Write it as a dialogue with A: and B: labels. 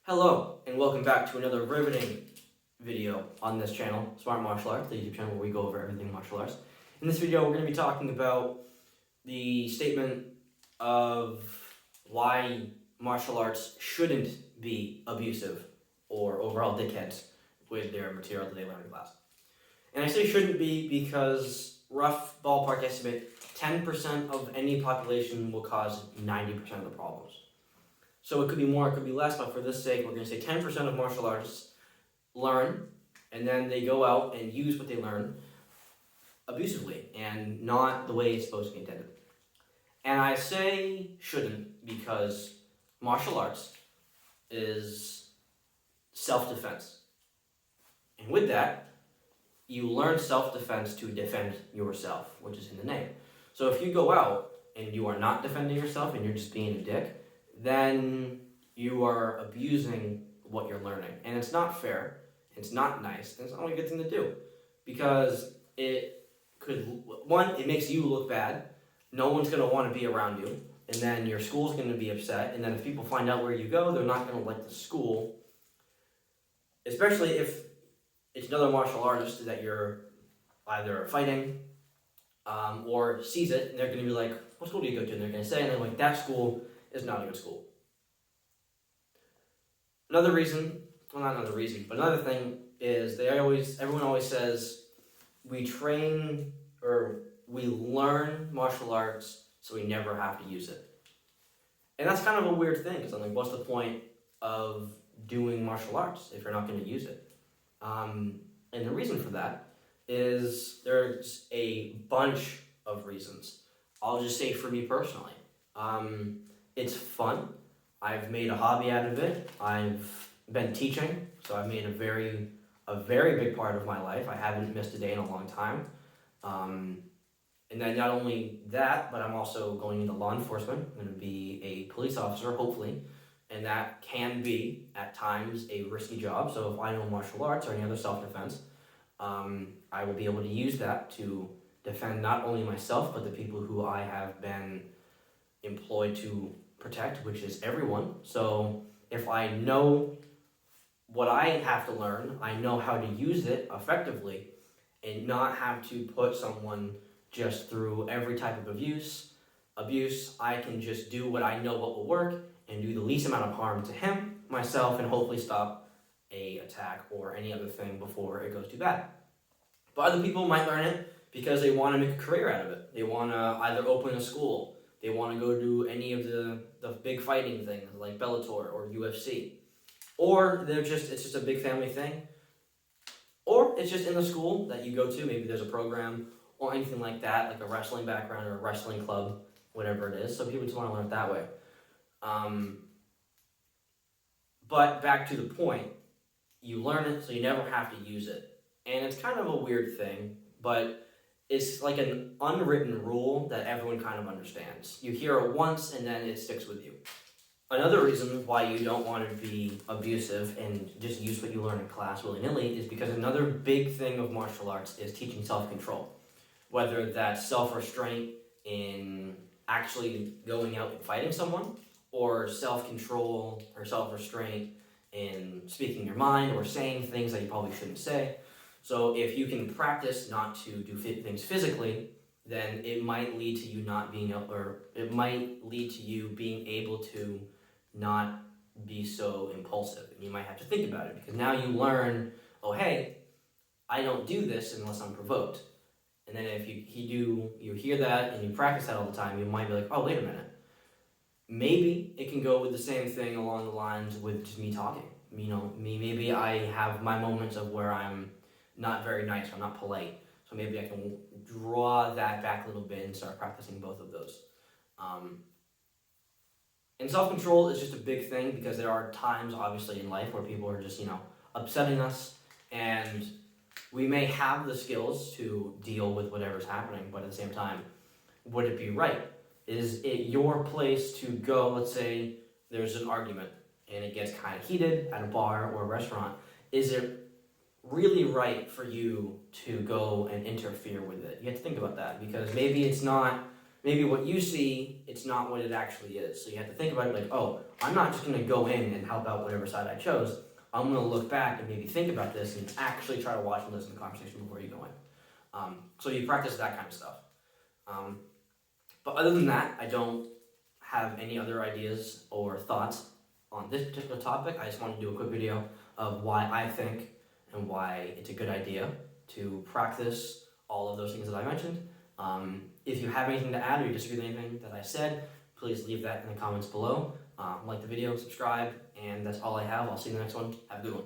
A: Hello, and welcome back to another riveting video on this channel, Smart Martial Arts, the YouTube channel where we go over everything martial arts. In this video, we're going to be talking about the statement of why martial arts shouldn't be abusive or overall dickheads with their material that they learn in class. And I say shouldn't be because rough ballpark estimate, 10% of any population will cause 90% of the problems. So it could be more, it could be less, but for this sake, we're going to say 10% of martial artists learn, and then they go out and use what they learn abusively, and not the way it's supposed to be intended. And I say shouldn't because martial arts is self-defense. And with that, you learn self-defense to defend yourself, which is in the name. So if you go out and you are not defending yourself and you're just being a dick, then you are abusing what you're learning. And it's not fair, it's not nice, and it's not a good thing to do. Because it could, one, it makes you look bad, no one's going to want to be around you, and then your school's going to be upset, and then if people find out where you go, they're not going to like the school, especially if it's another martial artist that you're either fighting or sees it, and they're going to be like, what school do you go to? And they're going to say, and they're like, that school is not a good school. Another reason, well, not another reason, but another thing is everyone always says we train or we learn martial arts so we never have to use it. And that's kind of a weird thing because I'm like, what's the point of doing martial arts if you're not going to use it? And the reason for that is there's a bunch of reasons. I'll just say for me personally. It's fun. I've made a hobby out of it. I've been teaching, so I've made a very big part of my life. I haven't missed a day in a long time. And then not only that, but I'm also going into law enforcement. I'm going to be a police officer, hopefully, and that can be, at times, a risky job. So if I know martial arts or any other self-defense, I will be able to use that to defend not only myself, but the people who I have been employed to protect, which is everyone. So if I know what I have to learn, I know how to use it effectively and not have to put someone just through every type of abuse, I can just do what I know what will work and do the least amount of harm to him, myself, and hopefully stop a attack or any other thing before it goes too bad. But other people might learn it because they want to make a career out of it. They want to either open a school, they want to go do any of the big fighting things like Bellator or UFC. Or it's just a big family thing. Or it's just in the school that you go to, maybe there's a program or anything like that, like a wrestling background or a wrestling club, whatever it is. So people just want to learn it that way. But back to the point, you learn it so you never have to use it. And it's kind of a weird thing, but it's like an unwritten rule that everyone kind of understands. You hear it once and then it sticks with you. Another reason why you don't want to be abusive and just use what you learn in class willy-nilly is because another big thing of martial arts is teaching self-control. Whether that's self-restraint in actually going out and fighting someone, or self-control or self-restraint in speaking your mind or saying things that you probably shouldn't say. So if you can practice not to do things physically, then it might lead to you not being able, or it might lead to you being able to not be so impulsive. And you might have to think about it because now you learn, oh hey, I don't do this unless I'm provoked. And then if you hear that and you practice that all the time, you might be like, oh wait a minute. Maybe it can go with the same thing along the lines with just me talking. Maybe I have my moments of where I'm not very nice, I'm not polite. So maybe I can draw that back a little bit and start practicing both of those. And self-control is just a big thing because there are times, obviously, in life where people are just, upsetting us. And we may have the skills to deal with whatever's happening, but at the same time, would it be right? Is it your place to go, let's say there's an argument and it gets kind of heated at a bar or a restaurant. Is it really right for you to go and interfere with it? You have to think about that because maybe maybe what you see, it's not what it actually is. So you have to think about it like, oh, I'm not just going to go in and help out whatever side I chose. I'm going to look back and maybe think about this and actually try to watch and listen to the conversation before you go in. So you practice that kind of stuff. But other than that, I don't have any other ideas or thoughts on this particular topic. I just wanted to do a quick video of why I think and why it's a good idea to practice all of those things that I mentioned. If you have anything to add or you disagree with anything that I said, please leave that in the comments below. Like the video, subscribe, and that's all I have. I'll see you in the next one. Have a good one.